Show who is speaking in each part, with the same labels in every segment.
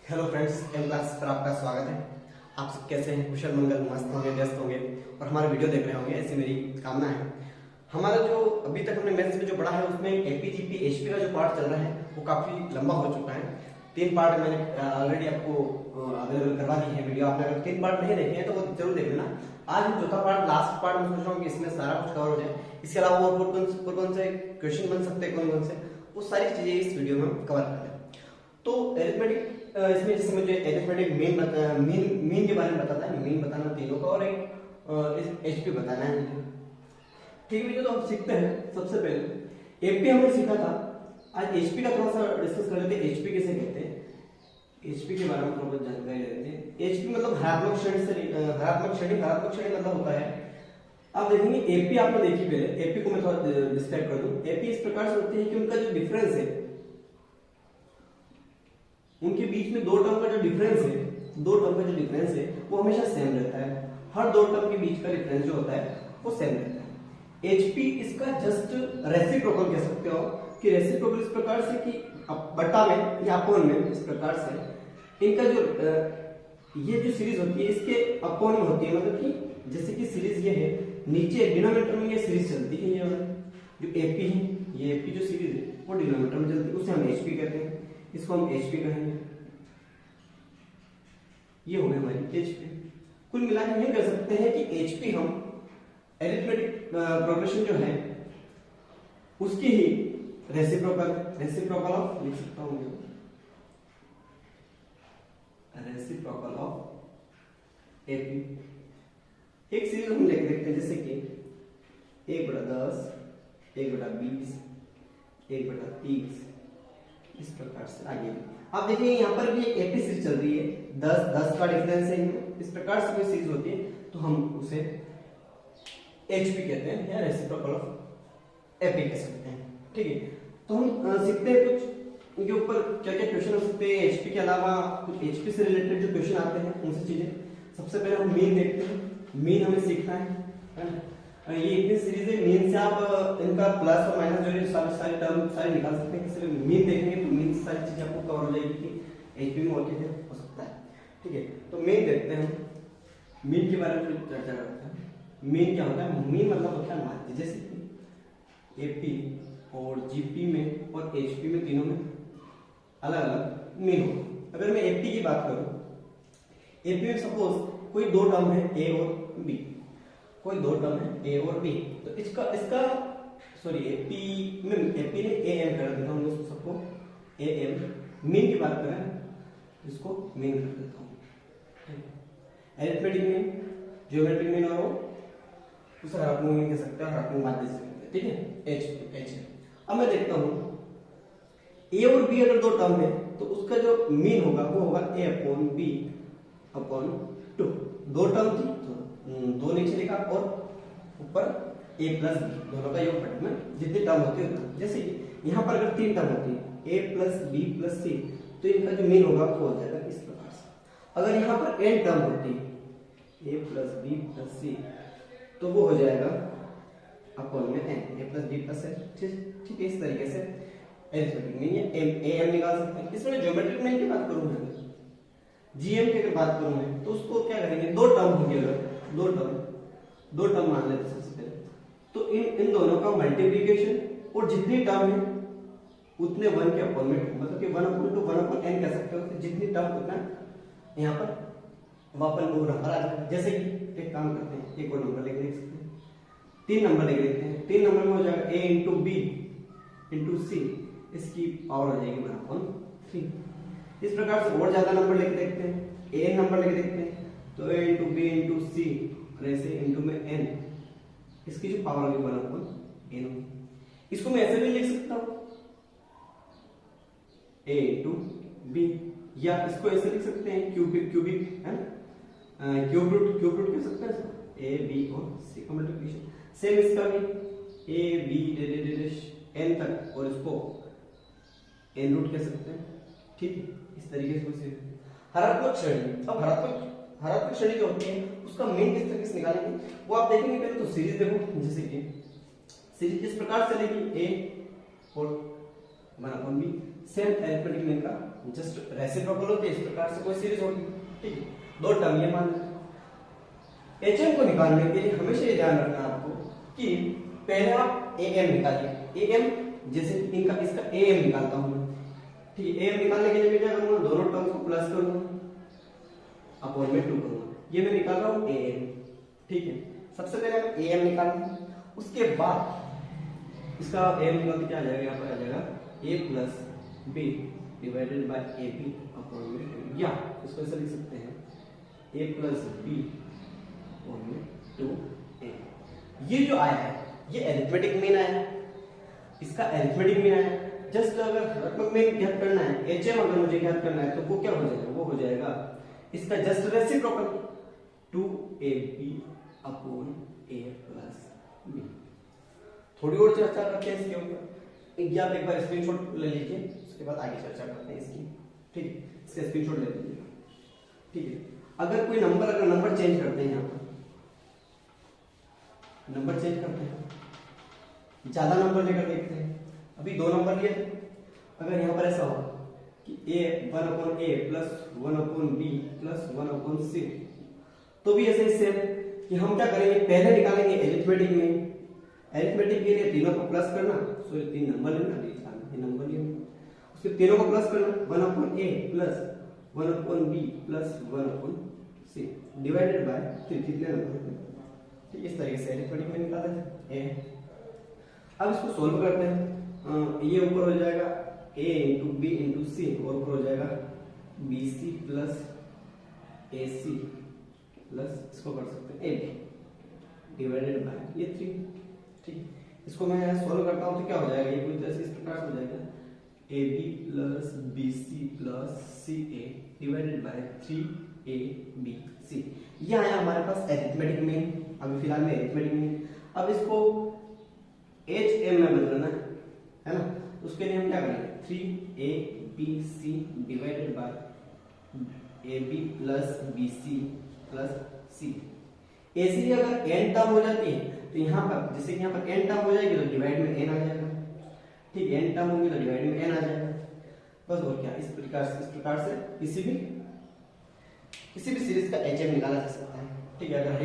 Speaker 1: Hello friends, M class पर आपका स्वागत है। आप सब कैसे हैं? कुशल मंगल, मस्त होंगे, व्यस्त होंगे और हमारा वीडियो देख रहे होंगे, ऐसी मेरी कामना है। हमारा जो अभी तक हमने मैथ्स में जो पढ़ा है उसमें एपीजीपी एचपी का जो पार्ट चल रहा है वो काफी लंबा हो चुका है। 3 पार्ट मैंने ऑलरेडी आपको अवेलेबल करवा दी है वीडियो। आपने अगर 3 पार्ट नहीं देखे हैं तो वो जरूर देख लेना। आज हम चौथा पार्ट, लास्ट पार्ट में सोच रहा हूँ कि इसमें सारा कुछ कवर हो जाए। इसके अलावा और कौन से क्वेश्चन बन सकते हैं, कौन से, वो सारी चीजें इस वीडियो में हम कवर कर लें। तो एरिथमेटिक इसमें जैसे मुझे एरिथमेटिक मीन के बारे में बताता है, मीन बताना तीनों का और एक एचपी बताना है। ठीक है, तो हम सीखते हैं। सबसे पहले एपी हमने सीखा था, आज एचपी का थोड़ा सा डिस्कस कर लेते हैं। एचपी किसे कहते हैं, एचपी के बारे में थोड़ा बहुत जानकारी ले लेते हैं। एचपी मतलब हरात्मक श्रेणी मतलब होता है। आप देखेंगे एपी आपने देखी, पहले एपी को मैं थोड़ा डिस्क्राइब कर दूं। एपी इस प्रकार से होती है कि उनका जो डिफरेंस है, उनके बीच में दो टर्म का जो डिफरेंस है वो हमेशा सेम रहता है। हर दो टर्म के बीच का डिफरेंस जो होता है वो सेम रहता है। एचपी इसका जस्ट रेसिप्रोकल कह सकते हो कि रेसिप्रोकल इस प्रकार से कि बट्टा में या अपोन में, इस प्रकार से इनका जो ये जो सीरीज होती है इसके अपोन में होती है। मतलब कि जैसे कि सीरीज ये है, नीचे डिनोमिनेटर में ये सीरीज चलती है, ये जो एपी है, ये एपी जो सीरीज है वो डिनोमिनेटर में चलती है, उसे हम एचपी कहते हैं। इसको हम एचपी कहेंगे। ये हो गई हमारी एचपी। कुल मिलाकर ये कह सकते हैं कि एचपी हम अरिथमेटिक प्रोग्रेशन जो है उसकी ही रेसिप्रोकल ऑफ लिख सकता हूं, रेसिप्रोकल ऑफ एपी। एक सीरीज हम लेके देखते हैं, जैसे कि 1/10, 1/20, 1/30, इस प्रकार से आगे भी आप देखिए यहाँ पर भी एपी सीरीज चल रही है। 10 का डिफरेंस है, इस प्रकार से कोई सीरीज होती है तो हम उसे एचपी कहते हैं या रेसिप्रोकल ऑफ एपी कह सकते हैं। ठीक है, तो हम सीखते हैं कुछ इनके ऊपर क्या क्या क्वेश्चन हो सकते हैं। एचपी के अलावा कुछ एचपी से रिलेटेड जो क्वेश्चन आते हैं उनसे चीजें। सबसे पहले हम मीन देखते हैं। मीन हमें सीखना है। ये इतनी सीरीज है, मीन से आप इनका प्लस और माइनस जो है सारे टर्म सारे निकाल सकते हैं। किसी मीन देखेंगे तो मीन से सारी चीजें आपको कवर हो जाएगी कि एचपी में और क्या हो सकता है। ठीक है, तो मीन देखते हैं हम। मीन के बारे में चर्चा करते हैं। मीन क्या होता है? मीन मतलब होता है माध्य। जैसे कि एपी और जीपी में और एचपी में, तीनों में अलग अलग मीन हो। अगर मैं एपी की बात करूं, एपी में सपोज कोई दो टर्म है ए और बी, कोई दो टर्म है ए और बी, तो इसका सॉरी एपी ने ए एम कर देता हूँ, सबको ए एम। मीन की बात करें इसको मीन कर देता हूँ। अरिथमेटिक मीन, ज्योमेट्रिक मीन और उसे हरात्मक मीन कह सकते हैं, हरात्मक माध्य से कहते हैं। ठीक है, एच। अब मैं देखता हूँ ए और बी अगर दो टर्म है तो उसका जो मीन होगा वो होगा ए अपॉन बी अपॉन 2। दो टर्म थी तो 2 नीचे लिखा और ऊपर a प्लस बी, दोनों का योग में जितनी टर्म होती है उतना। जैसे यहाँ पर अगर 3 टर्म होती है a plus B plus C, तो इनका जो मीन होगा वो हो जाएगा इस प्रकार से। अगर यहाँ पर n टर्म होती है a plus B plus C, तो वो हो जाएगा अपॉन में n, a plus B plus C. ठीक है, इस तरीके से अरिथमेटिक मीन या am निकाल सकते हैं। इसमें ज्योमेट्रिक मीन की बात करूँ, जीएम की अगर बात करूं मैं, तो उसको क्या करेंगे, दो टर्म होंगे। अगर दो टर्म मान लेते सबसे पहले, तो इन दोनों का मल्टीप्लिकेशन और जितनी टर्म है उतने 1 के अपॉन में, मतलब कि 1/n कह सकते हो। तो जितनी टर्म उतना यहाँ पर वापस वो नंबर आ जाएगा। जैसे कि एक काम करते हैं, एक और नंबर लेके देख सकते हैं, 3 नंबर लेके देखते हैं। 3 नंबर में हो जाएगा a इंटू बी इंटू सी, इसकी पावर हो जाएगी 1/3। इस प्रकार से और ज्यादा नंबर लेके देखते हैं, ए नंबर लेके देखते हैं, तो ए इंटू बी इंटू सी और ऐसे इंटू में एन, इसकी जो पावर होगी 1/n। इसको मैं ऐसे भी लिख सकता हूं ए इंटू बी, या इसको ऐसे लिख सकते हैं क्यूबिक है, क्यूब रूट कह सकते हैं ए बी और सी का मल्टीप्लिकेशन। सेम इसका भी ए बी एन तक, और इसको एन रूट कह सकते हैं। ठीक है, इस तरीके से हरात्मक श्रेणी। अब हरात्मक श्रेणी जो होती है उसका मीन किस तरीके से निकालेंगे वो आप देखेंगे। पहले तो सीरीज देखो, जैसे कि सीरीज इस प्रकार चलेगी, ए और 1/b सेम अरिथमेटिक मीन का जस्ट रेसिप्रोकल होते इस प्रकार से कोई सीरीज होगी, ठीक है। दो टर्म ये मान लें। एचएम को निकालने के लिए हमेशा ये ध्यान रखना है आपको कि पहले आप एएम निकालिए। एएम जैसे इनका इसका एएम निकालता हूं, ठीक है। एएम निकालने के लिए मैं क्या करूंगा, दोनों टर्म्स को प्लस करूंगा अपॉन में 2 करूंगा। ये मैं निकाल रहा हूं एएम, ठीक है। सबसे पहले मैं एएम निकालूंगा, उसके बाद इसका एएम निकाल के क्या आ जाएगा, यहाँ पर आ जाएगा a plus B divided by A B upon में 2, या इसको ऐसे लिख सकते हैं a प्लस बी अपॉन में 2a। ये जो आया है ये अरिथमेटिक मीन आया है, इसका अरिथमेटिक मीन आया है। जस्ट अगर रकम मीन ज्ञात करना है, एचएम अगर मुझे ज्ञात करना है तो वो क्या हो जाएगा, वो हो जाएगा इसका just reciprocal 2ab upon a plus b। थोड़ी और चर्चा करते हैं इसके ऊपर, आप एक बार स्क्रीनशॉट ले लीजिए, उसके बाद आगे चर्चा करते हैं इसकी, ठीक है। इसका स्क्रीनशॉट ले लीजिए, ठीक है। अगर कोई नंबर, अगर नंबर चेंज करते हैं, यहाँ पर नंबर चेंज करते हैं, ज्यादा नंबर लेकर देखते हैं। अभी 2 नंबर लिए थे, अगर यहाँ पर ऐसा हो कि a 1 upon a plus 1 upon b plus 1 upon c, तो भी ऐसे ही सेम कि हम क्या करेंगे, पहले निकालेंगे अरिथमेटिक में। अरिथमेटिक के लिए तीनों को प्लस करना, सॉरी 3 नंबर लेना, ये नंबर लिए उसके तीनों को प्लस करना, 1 upon a plus 1 upon b plus 1 upon c divided by 3, कितने नंबर, ठीक। इस तरीके से अरिथमेटिक में निकाला है a। अब इसको सोल्व करते हैं। ये ऊपर हो जाएगा a इंटू बी इंटू सी, और ऊपर हो जाएगा bc प्लस ac प्लस इसको कर सकते हैं ab डिवाइडेड बाय ये 3, ठीक। इसको मैं सोल्व करता हूं तो क्या हो जाएगा, ये कुछ जैसे इस प्रकार से हो जाएगा ab plus bc plus ca divided by 3abc। ये आया हमारे पास अरिथमेटिक मीन, अभी फिलहाल में अरिथमेटिक मीन। अब इसको HM में बदलना है ना, उसके लिए हम क्या करेंगे, 3abc divided by ab plus bc plus c। ऐसी अगर n टर्म हो जाती है तो यहाँ पर, जैसे कि यहाँ पर n टर्म हो जाएगी तो डिवाइड में n आ जाएगा, ठीक। n टर्म होगी तो डिवाइड में n आ जाएगा, बस। और क्या, इस प्रकार से किसी भी सीरीज का HM निकाला जा सकता है, ठीक है। अगर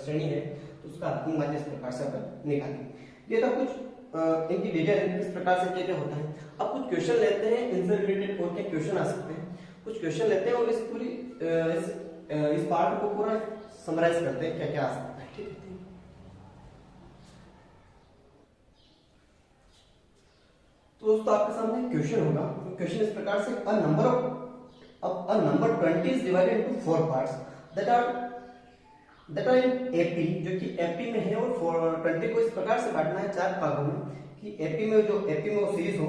Speaker 1: श्रेणी है तो उसका अनुपात इस प्रकार से अपन निकालेंगे। ये तो कुछ इनकी डिटेल इस प्रकार से क्या क्या होता है। अब कुछ क्वेश्चन लेते हैं, इनसे रिलेटेड और क्या क्वेश्चन आ सकते हैं, कुछ क्वेश्चन लेते हैं और इस पूरी इस पार्ट को पूरा समराइज करते हैं क्या क्या आ सकता है, ठीक है। तो दोस्तों आपके सामने क्वेश्चन होगा, क्वेश्चन इस प्रकार से, a number 20 is divided into 4 parts that are in AP, जो कि AP में है, और 20 को इस प्रकार से बांटना है 4 भागों में कि AP में वो सीरीज हो,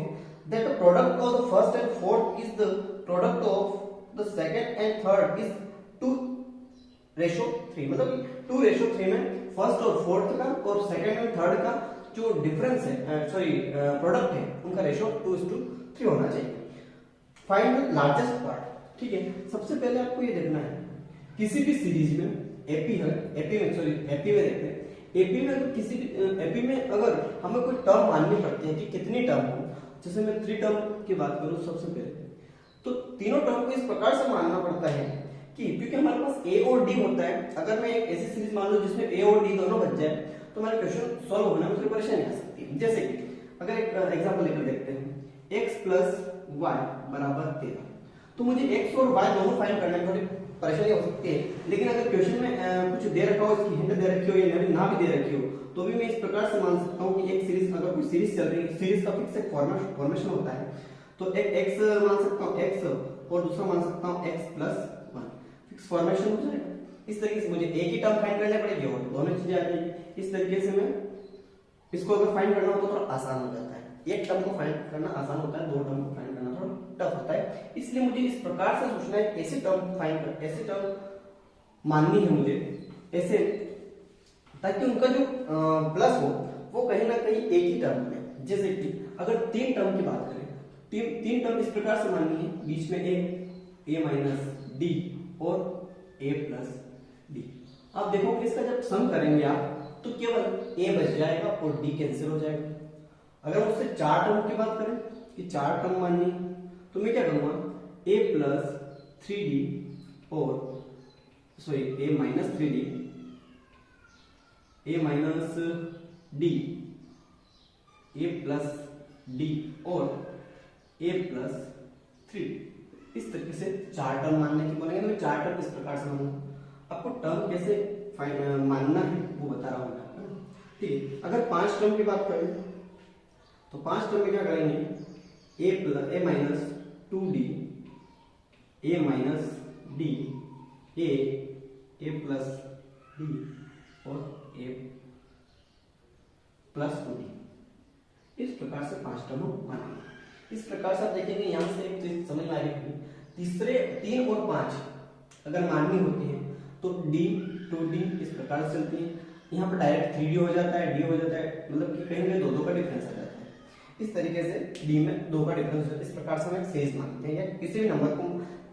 Speaker 1: that the product of the first and fourth is the product of the second and third is 2:3, मतलब 2:3 में फर्स्ट और फोर्थ का और सेकंड और थर्ड का जो डिफरेंस है, प्रोडक्ट है, उनका रेशियो 2:3 होना चाहिए। फाइंड द लार्जेस्ट पार्ट, ठीक है। सबसे पहले आपको ये देखना है किसी भी सीरीज में एपी में देखते हैं, एपी में अगर किसी एपी में अगर हमें कोई टर्म माननी पड़ती है कि कितनी टर्म हो, जैसे मैं 3 टर्म की बात करूं सबसे पहले, तो तीनों टर्म को इस प्रकार से मानना पड़ता है कि क्योंकि हमारे पास ए और डी होता है। अगर मैं एक ऐसी सीरीज मान लूं जिसमें ए और डी दोनों बच जाए तो हमारा क्वेश्चन सॉल्व होने में थोड़ी परेशानी आ सकती है। जैसे कि अगर एक एग्जांपल लेकर देखते हैं, x प्लस वाई बराबर 13, तो मुझे x और y दोनों फाइंड करने में थोड़ी परेशानी हो सकती है। लेकिन अगर क्वेश्चन में कुछ दे रखा हो, इसकी हिंट दे रखी हो या ना भी दे रखी हो, तो भी मैं इस प्रकार से मान सकता हूँ कि एक सीरीज, अगर कोई सीरीज चल रही है, सीरीज का फिक्स एक फॉर्मेशन होता है, तो एक x मान सकता हूँ x और दूसरा मान सकता हूँ x प्लस 1, फिक्स फॉर्मेशन हो जाएगा। इस तरीके से मुझे एक ही टर्म फाइंड करने पड़ेगी और दोनों चीजें आ जाएगी। इस तरीके से मैं इसको अगर फाइंड करना हो तो थोड़ा आसान हो जाता है। एक टर्म को फाइंड करना आसान होता है, 2 टर्म को फाइंड करना थोड़ा टफ होता है। इसलिए मुझे इस प्रकार से सोचना है, ऐसे टर्म माननी है मुझे ऐसे, ताकि उनका जो प्लस हो वो कहीं ना कहीं एक ही टर्म में। जैसे कि अगर 3 टर्म की बात करें, 3 टर्म इस प्रकार से माननी है, बीच में a माइनस डी और a प्लस डी। आप देखोगे इसका जब सम करेंगे आप तो केवल a बच जाएगा और d कैंसिल हो जाएगा। अगर मुझसे 4 टर्म की बात करें कि 4 टर्म माननी है, तो मैं क्या करूंगा, a प्लस 3d और sorry a minus 3d, a minus d, a plus d और a प्लस 3, इस तरीके से 4 टर्म मानने की बोलेंगे। तो मैं 4 टर्म इस प्रकार से मानूंगा, आपको टर्म कैसे मानना है वो बता रहा हूँ मैं, ठीक है। अगर 5 टर्म की बात करें तो 5 टर्म में क्या करेंगे, a minus 2d, a minus d, a plus d और a प्लस 2d, इस प्रकार से 5 टर्म मानेंगे। इस प्रकार से आप देखेंगे यहां से एक चीज समझ में आ रही है, तीसरे 3 और 5 अगर माननी होती है तो d 2d इस प्रकार से चलती है, यहाँ पर डायरेक्ट 3d हो जाता है, d हो जाता है, मतलब कि कहीं में 2 का डिफरेंस आ जाता है। इस तरीके से d में 2 का डिफरेंस होता है। इस प्रकार से हम एक सीरीज मानते हैं या किसी भी नंबर को,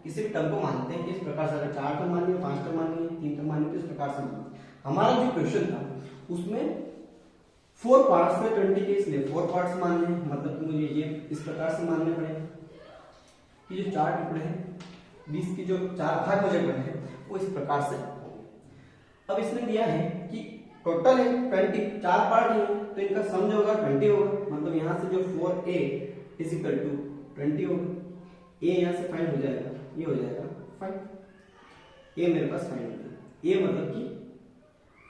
Speaker 1: किसी भी टर्म को मानते हैं इस प्रकार से। अगर 4 टर्म माननी है, 5 टर्म माननी है, 3 टर्म माननी है, तो इस प्रकार से मानते हैं। हमारा जो क्वेश्चन था उसमें 4 पार्ट्स में 20 के, इसलिए 4 पार्ट्स मानने हैं, मतलब कि मुझे ये इस प्रकार से मानने पड़ेंगे कि जो 4 टुकड़े हैं 20 की जो 4 भाग मुझे करने हैं वो इस प्रकार से। अब इसने दिया है कि टोटल है 20, 4 पार्ट है तो इनका सम जो होगा 20 होगा, मतलब यहाँ से जो 4a इज इक्वल टू 20 होगा। a यहाँ से फाइंड हो जाएगा, ये हो जाएगा 5, a मेरे पास फाइंड हो गया। a मतलब कि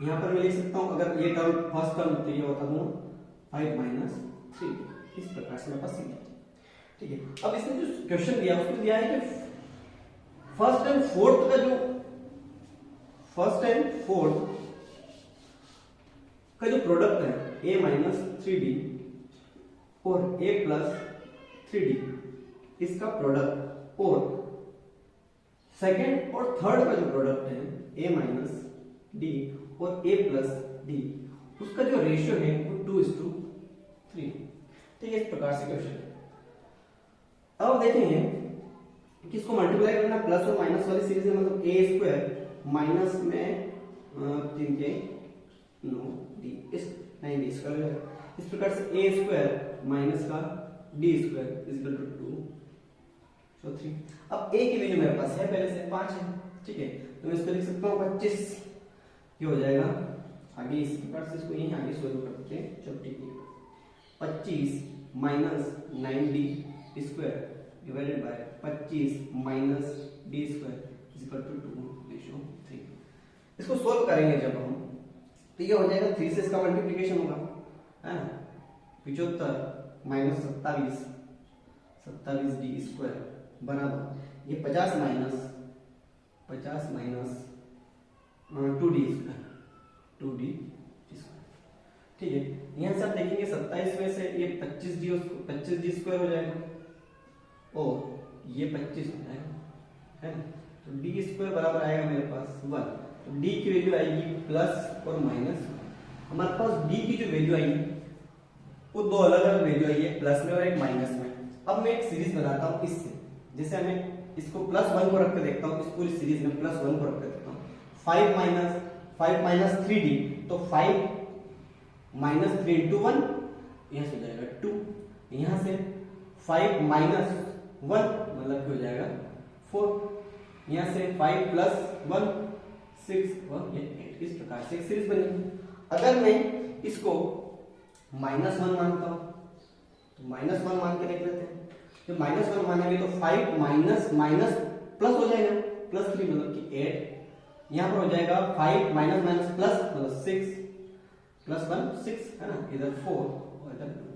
Speaker 1: यहाँ पर मैं लिख सकता हूँ, अगर ये टर्म फर्स्ट टर्म तो ये होता हूँ 5 माइनस 3, इस प्रकार से मेरे पास सीखा, ठीक है। अब इसने जो क्वेश्चन दिया उसमें दिया है कि फर्स्ट एंड फोर्थ का जो प्रोडक्ट है a माइनस 3d और a प्लस 3d, इसका प्रोडक्ट, और सेकेंड और थर्ड का जो प्रोडक्ट है a माइनस d और a प्लस d, उसका जो रेशियो है वो 2:3, ठीक है। इस प्रकार से क्वेश्चन है। अब देखेंगे किसको मल्टीप्लाई करना, प्लस और माइनस वाली सीरीज है, मतलब a स्क्वायर माइनस में 3 के 9 d, इस 9d स्क्वायर, इस प्रकार से a स्क्वायर माइनस का d square is equal to 2, so 3। अब a की वैल्यू मेरे पास है पहले से 5 है, ठीक है, तो मैं इसको लिख सकता हूँ 25, ये हो जाएगा। आगे इस प्रकार से इसको यहीं आगे सॉल्व करके चलो ठीक है, 25 minus 9d square divided by 25 minus d square is equal to 2:3। इसको सॉल्व करेंगे जब हम, तो ये हो जाएगा 3 से इसका मल्टीप्लिकेशन होगा, है ना, 75 माइनस 27d स्क्वायर बराबर ये 50 minus 2d square, 2d square, ठीक है। यहाँ से आप देखेंगे 27 में से ये 25d स्क्वायर हो जाएगा और ये 25 हो जाएगा, है ना, तो d स्क्वायर बराबर आएगा मेरे पास 1, तो d की वैल्यू आएगी प्लस और माइनस। हमारे पास d की जो वैल्यू आई है वो 2 अलग अलग वैल्यू आई है, प्लस में और एक माइनस में। अब मैं एक सीरीज बनाता हूँ इससे, जैसे हमें इसको +1 को रख के देखता हूँ, इस पूरी सीरीज में +1 को रख के देखता हूँ। 5 माइनस 3d, तो 5 माइनस 3 इंटू 1, यहाँ से हो जाएगा 2, यहाँ से 5 माइनस 1 मतलब हो जाएगा 4, यहाँ से 5 प्लस 1 6 और ये 8, इस प्रकार से एक सीरीज बनेगी। अगर मैं इसको -1 मानता हूं तो -1 मान के देख लेते हैं। जब -1 मानेंगे तो 5 माइनस माइनस प्लस हो जाएगा, +3 मतलब कि 8, यहाँ पर हो जाएगा 5 माइनस माइनस प्लस मतलब 6 प्लस 1 6, है ना, इधर 4 और इधर 2।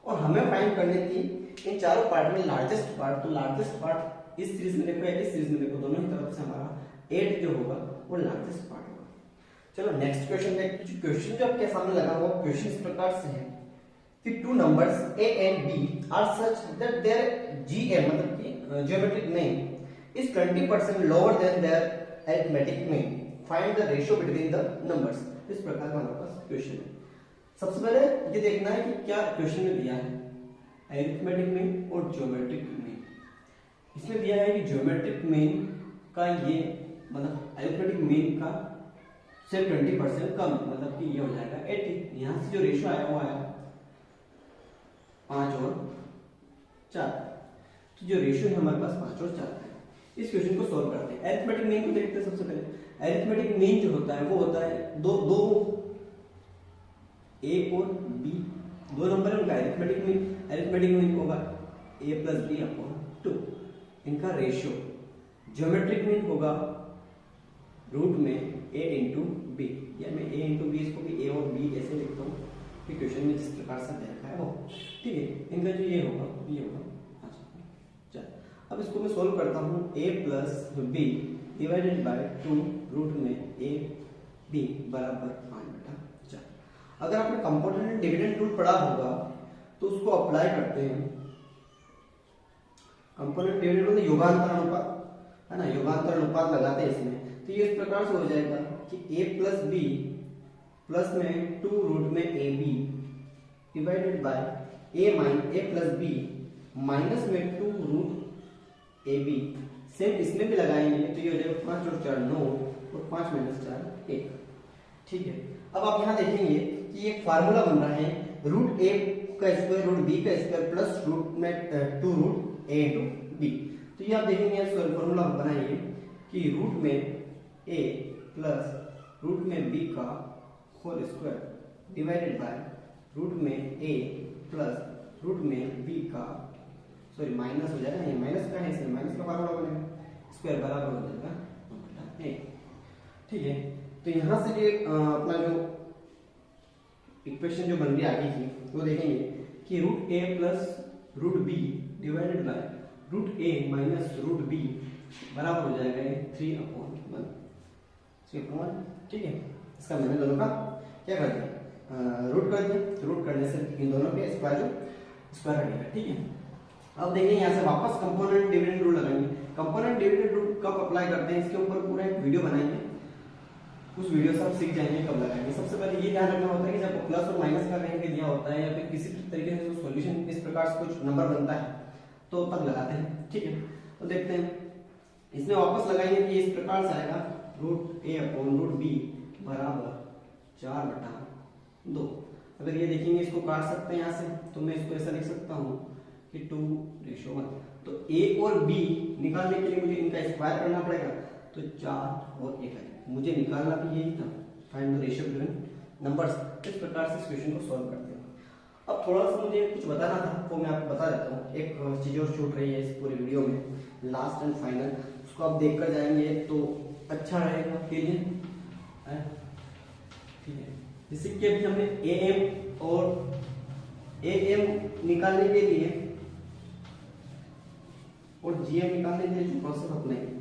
Speaker 1: और हमें फाइंड करनी थी इन चारों पार्ट में लार्जेस्ट पार्ट, तो लार्जेस्ट पार्ट इस सीरीज में देखो या इस सीरीज में देखो, दोनों ही तरफ से हमारा 8 जो होगा वो लार्जेस्ट पार्ट होगा। चलो नेक्स्ट क्वेश्चन देखते हैं। क्वेश्चन जो आपके सामने लगा हुआ क्वेश्चन इस प्रकार से है कि 2 numbers a and b are such that their GM मतलब कि geometric mean is 20% lower than their arithmetic mean. Find the ratio between the numbers. इस प्रकार का हमारे पास क्वेश्चन है। सबसे पहले ये देखना है कि क्या क्वेश्चन में दिया है अरिथमेटिक मीन और ज्योमेट्रिक मीन। इसमें दिया है कि ज्योमेट्रिक मीन का ये मतलब अरिथमेटिक मीन का से 20% कम, मतलब कि ये हो जाएगा 80। यहाँ से जो रेशियो आया वो आया 5 और 4। तो जो रेशियो है हमारे पास 5 और 4 है। इस क्वेश्चन को सॉल्व करते हैं। अरिथमेटिक मीन को देखते हैं। सबसे पहले अरिथमेटिक मीन जो होता है वो होता है दो ए और बी, दो नंबर है उनका अरिथमेटिक मीन। अरिथमेटिक मीन होगा a प्लस बी अपॉन 2, इनका रेशियो। ज्योमेट्रिक मीन होगा रूट में a इंटू बी, या मैं a इंटू बी, इसको भी a और b ऐसे लिखता हूँ कि क्वेश्चन में जिस प्रकार से देखा है वो, ठीक है। इनका जो ये होगा ये होगा। अच्छा चल, अब इसको मैं सोल्व करता हूँ। a plus B divided by 2 root में a b बराबर 5/4। अगर आपने कंपोनेंट डिविडेंड रूल पढ़ा होगा तो उसको अप्लाई करते हैं। कंपोनेंट डिविडेंड रूल योगांतर अनुपात है ना, योगांतर अनुपात लगाते हैं इसमें। तो ये इस प्रकार से हो जाएगा कि a प्लस बी प्लस में 2 रूट में A B divided by a plus B minus में 2 रूट ए बी। सेम इसमें भी लगाएंगे तो ये हो जाएगा 5 और 4 9 और 5 माइनस 4 1, ठीक है। अब आप यहाँ देखेंगे कि एक फार्मूला बन रहा है रूट ए का स्क्वायर रूट बी का स्क्वायर प्लस रूट में 2 रूट ए इंटू बी। तो ये आप देखेंगे फॉर्मूला बनाएंगे कि रूट में ए प्लस रूट में बी का whole square divided by root में ए प्लस रूट में बी का, सॉरी माइनस हो जाएगा, ये माइनस का है इसलिए माइनस का फार्मूला बनेगा, स्क्वायर बराबर हो जाएगा 1, ठीक है। तो यहाँ से ये अपना जो इक्वेशन जो बन रही आगे की वो देखेंगे कि root A plus root B divided by root A minus root B बराबर हो जाएगा 3/1, ठीक है। इसका मैंने दोनों का क्या कर दिया, रूट कर दिया। रूट करने से इन दोनों के स्क्वायर हटेगा, ठीक है। अब देखिए यहाँ से वापस कंपोनेंट डिविडेंड रूल लगाएंगे। कंपोनेंट डिविडेंड रूल कब अप्लाई करते हैं इसके ऊपर पूरा एक वीडियो बनाएंगे, उस वीडियो से आप सीख जाएंगे कब लगाएंगे। सबसे पहले ये ध्यान रखना होता है कि जब प्लस और माइनस का रेंज दिया होता है या फिर किसी तरीके से सॉल्यूशन इस प्रकार से कुछ नंबर बनता है तो तब लगाते हैं, ठीक है। तो देखते हैं इसमें वापस लगाएंगे कि इस प्रकार से आएगा रूट ए अपॉन रूट बी बराबर 4/2। अगर ये देखेंगे इसको काट सकते हैं यहाँ से, तो मैं इसको ऐसा लिख सकता हूँ कि 2:1। तो a और b निकालने के लिए मुझे इनका स्क्वायर करना पड़ेगा, तो 4 और 1 है। मुझे निकालना भी यही था, find the ratio between numbers. इस प्रकार से इस क्वेश्चन को सॉल्व करते हैं। अब थोड़ा सा मुझे कुछ बताना था वो मैं आपको बता देता हूँ। एक चीज और छूट रही है इस पूरी वीडियो में, लास्ट एंड फाइनल, उसको आप देख कर जाएंगे तो अच्छा रहेगा आपके लिए, ठीक है। जैसे कि अभी हमने AM और AM निकालने के लिए और GM निकालने के लिए जो प्रोसेस अपनाएंगे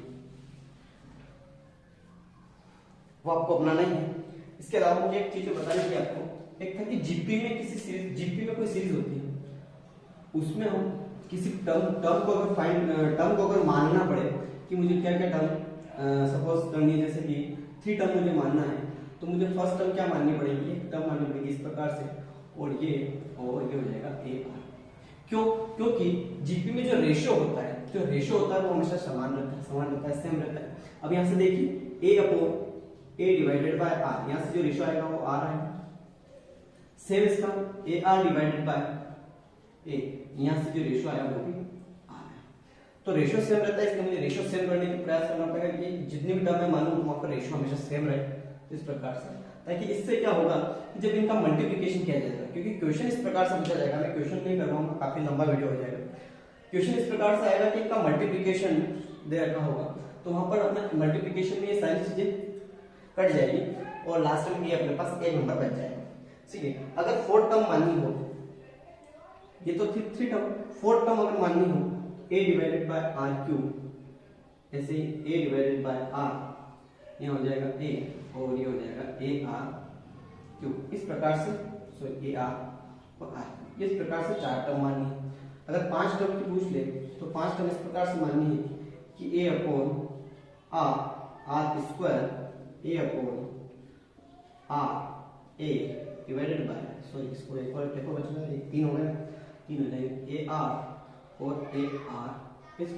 Speaker 1: वो आपको अपनाना ही है। इसके अलावा मुझे एक चीज बतानी थी आपको, एक था कि जीपी में किसी सीरीज, जीपी में कोई सीरीज होती है, उसमें हम किसी टर्म को अगर मानना पड़े कि मुझे क्या क्या टर्म सपोज करनी है, जैसे कि 3 टर्म मुझे मानना है, तो मुझे फर्स्ट टर्म क्या माननी पड़ेगी, एक टर्म माननी पड़ेगी इस प्रकार से, और ये हो जाएगा AR। क्यों? क्योंकि जीपी में जो रेशियो होता है वो हमेशा समान रहता है, सेम रहता है। अब यहाँ से देखिए A डिवाइडेड बाय R, यहाँ से जो रेशियो आएगा वो R है। सेम इसका AR डिवाइडेड बाय A, यहाँ से जो रेशियो आया वो भी R है। तो रेशियो सेम रहता है, इसलिए मुझे रेशियो सेम करने का प्रयास करना पड़ेगा कि जितनी भी टर्म मैं मानूं वहां पर रेशियो हमेशा सेम रहे इस प्रकार से, ताकि इससे क्या होगा कि जब इनका मल्टीप्लिकेशन किया जाएगा, क्योंकि क्वेश्चन इस प्रकार से पूछा जाएगा, मैं क्वेश्चन नहीं करवाऊंगा, काफी लंबा वीडियो हो जाएगा। क्वेश्चन इस प्रकार से आएगा कि इनका मल्टीप्लिकेशन दे रखा होगा, तो वहां पर अपना मल्टीप्लिकेशन में ये सारी चीजें कट जाएगी और लास्ट में ये अपने पास एक नंबर बच जाएगा, ठीक है। अगर 4 टर्म माननी हो, ये तो 3 टर्म, 4 टर्म अगर माननी हो, A divided by R cube, ऐसे A डिवाइडेड बाय R, ये हो जाएगा A और ये हो जाएगा AR क्यूब, इस प्रकार से, सॉरी AR और R, इस प्रकार से 4 टर्म माननी है। अगर 5 टर्म की पूछ ले तो 5 टर्म इस प्रकार से माननी है कि A upon R square, A upon R A divided by, sorry इसको एक और बच रहा है, 3 हो गया, 3 हो जाएंगे AR और AR। इस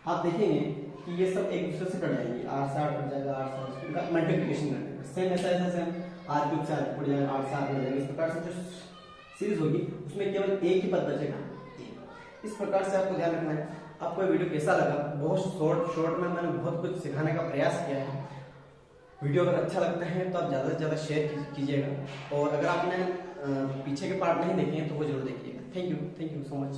Speaker 1: आप देखेंगे कि ये सब एक दूसरे से कट जाएंगे, R से R कट जाएगा, R से इसका मल्टीप्लिकेशन करने पर सेम ऐसा सेम R क्यूब से R कट जाएगा, R से R कट जाएगा, इस प्रकार से जो सीरीज होगी उसमें केवल एक ही पद बचेगा, एक। इस प्रकार से आपको ध्यान रखना है। आपको ये वीडियो कैसा लगा? बहुत शॉर्ट में मैंने बहुत कुछ सिखाने का प्रयास किया है। वीडियो अगर अच्छा लगता है तो आप ज़्यादा से ज़्यादा शेयर कीजिएगा, और अगर आपने पीछे के पार्ट नहीं देखे हैं तो वो जरूर देखिएगा। Thank you so much.